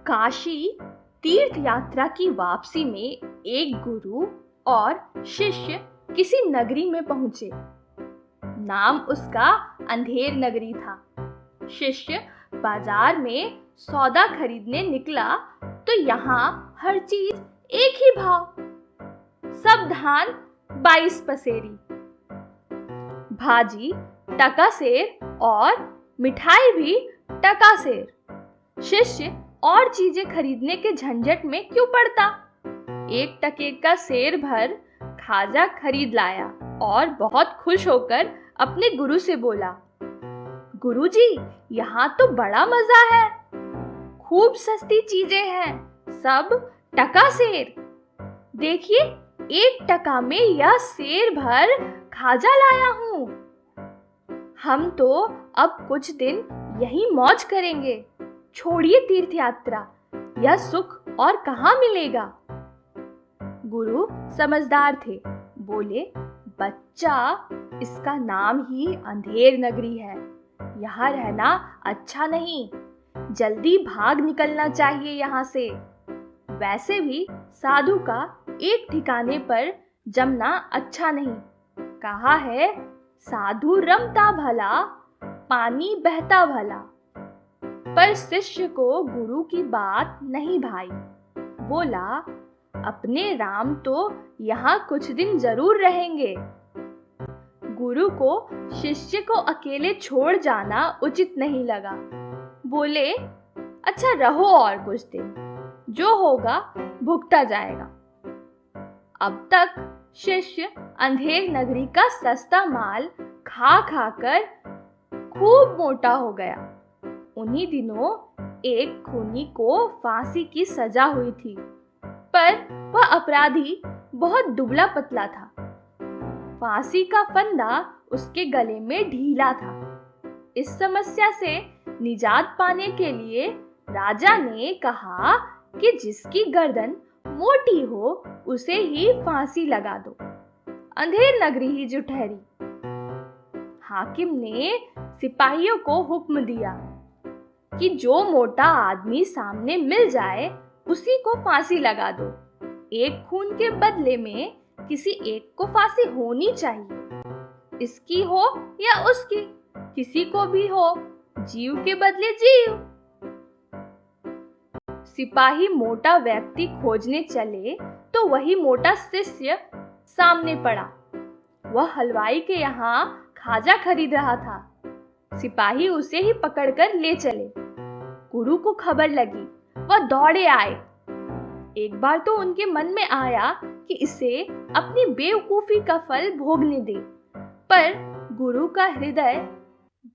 काशी तीर्थ यात्रा की वापसी में एक गुरु और शिष्य किसी नगरी में पहुंचे। नाम उसका अंधेर नगरी था। शिष्य बाजार में सौदा खरीदने निकला तो यहाँ हर चीज एक ही भाव, सब धान 22 पसेरी, भाजी टका सेर और मिठाई भी टका सेर। शिष्य और चीजें खरीदने के झंझट में क्यों पड़ता? 1 टके का सेर भर खाजा खरीद लाया और बहुत खुश होकर अपने गुरु से बोला, गुरुजी, यहाँ तो बड़ा मजा है, खूब सस्ती चीजें हैं, सब टका सेर। देखिए, 1 टका में यह सेर भर खाजा लाया हूँ। हम तो अब कुछ दिन यही मौज करेंगे, छोड़िए तीर्थ यात्रा, यह सुख और कहाँ मिलेगा। गुरु समझदार थे, बोले, बच्चा, इसका नाम ही अंधेर नगरी है, यहाँ रहना अच्छा नहीं, जल्दी भाग निकलना चाहिए यहाँ से। वैसे भी साधु का एक ठिकाने पर जमना अच्छा नहीं। कहा है, साधु रमता भला, पानी बहता भला। पर शिष्य को गुरु की बात नहीं भाई। बोला, अपने राम तो यहाँ कुछ दिन जरूर रहेंगे। गुरु को शिष्य को अकेले छोड़ जाना उचित नहीं लगा। बोले, अच्छा रहो और कुछ दिन, जो होगा भुगता जाएगा। अब तक शिष्य अंधेर नगरी का सस्ता माल खा खा कर खूब मोटा हो गया। उन्हीं दिनों एक खूनी को फांसी की सजा हुई थी, पर वह अपराधी बहुत दुबला पतला था। फांसी का फंदा उसके गले में ढीला था। इस समस्या से निजात पाने के लिए राजा ने कहा कि जिसकी गर्दन मोटी हो उसे ही फांसी लगा दो। अंधेर नगरी ही जो ठहरी। हाकिम ने सिपाहियों को हुक्म दिया कि जो मोटा आदमी सामने मिल जाए उसी को फांसी लगा दो। एक खून के बदले में किसी एक को फांसी होनी चाहिए, इसकी हो या उसकी, किसी को भी हो, जीव के बदले जीव। सिपाही मोटा व्यक्ति खोजने चले तो वही मोटा शिष्य सामने पड़ा। वह हलवाई के यहाँ खाजा खरीद रहा था। सिपाही उसे ही पकड़कर ले चले। गुरु को खबर लगी, वह दौड़े आए। एक बार तो उनके मन में आया कि इसे अपनी बेवकूफी का फल भोगने दे, पर गुरु का हृदय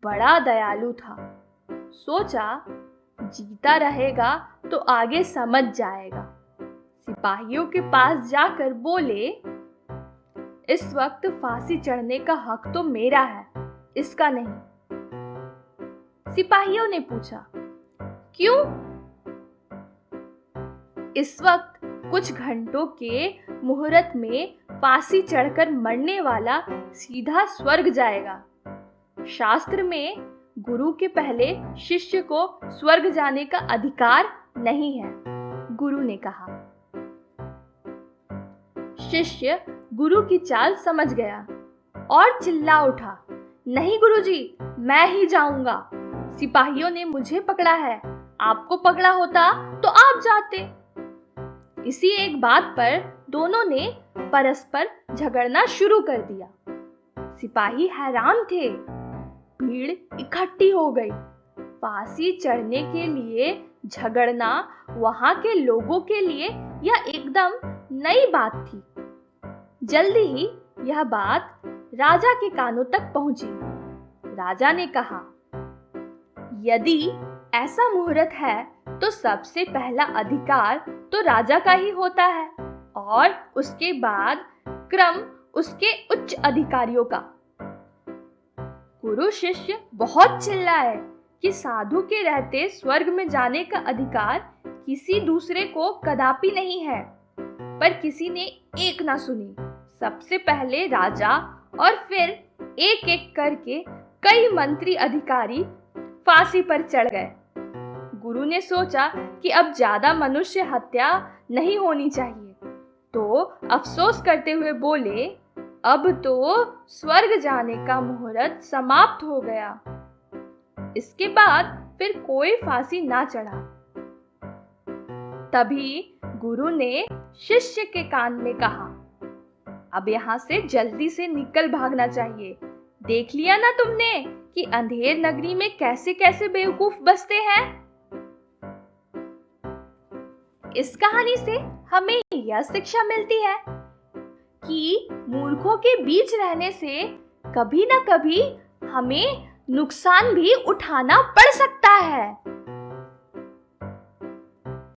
बड़ा दयालु था। सोचा, जीता रहेगा तो आगे समझ जाएगा। सिपाहियों के पास जाकर बोले, इस वक्त फांसी चढ़ने का हक तो मेरा है, इसका नहीं। सिपाहियों ने पूछा, क्यों? इस वक्त कुछ घंटों के मुहूर्त में फांसी चढ़कर मरने वाला सीधा स्वर्ग जाएगा। शास्त्र में गुरु के पहले शिष्य को स्वर्ग जाने का अधिकार नहीं है, गुरु ने कहा। शिष्य गुरु की चाल समझ गया और चिल्ला उठा, नहीं गुरुजी, मैं ही जाऊंगा। सिपाहियों ने मुझे पकड़ा है, आपको पकड़ा होता तो आप जाते। इसी एक बात पर दोनों ने परस्पर झगड़ना शुरू कर दिया। सिपाही हैरान थे, भीड़ इकट्ठी हो गई। फांसी चढ़ने के लिए झगड़ना वहां के लोगों के लिए यह एकदम नई बात थी। जल्दी ही यह बात राजा के कानों तक पहुंची। राजा ने कहा, यदि ऐसा मुहूर्त है तो सबसे पहला अधिकार तो राजा का ही होता है और उसके बाद क्रम उसके उच्च अधिकारियों का। गुरु शिष्य बहुत चिल्लाए कि साधु के रहते स्वर्ग में जाने का अधिकार किसी दूसरे को कदापि नहीं है, पर किसी ने एक ना सुनी। सबसे पहले राजा और फिर एक एक करके कई मंत्री अधिकारी फांसी पर चढ़ गए। गुरु ने सोचा कि अब ज्यादा मनुष्य हत्या नहीं होनी चाहिए, तो अफसोस करते हुए बोले, अब तो स्वर्ग जाने का मुहूर्त समाप्त हो गया। इसके बाद फिर कोई फांसी ना चढ़ा। तभी गुरु ने शिष्य के कान में कहा, अब यहां से जल्दी से निकल भागना चाहिए। देख लिया ना तुमने कि अंधेर नगरी में कैसे कैसे बेवकूफ बसते हैं। इस कहानी से हमें यह शिक्षा मिलती है कि मूर्खों के बीच रहने से कभी ना कभी हमें नुकसान भी उठाना पड़ सकता है।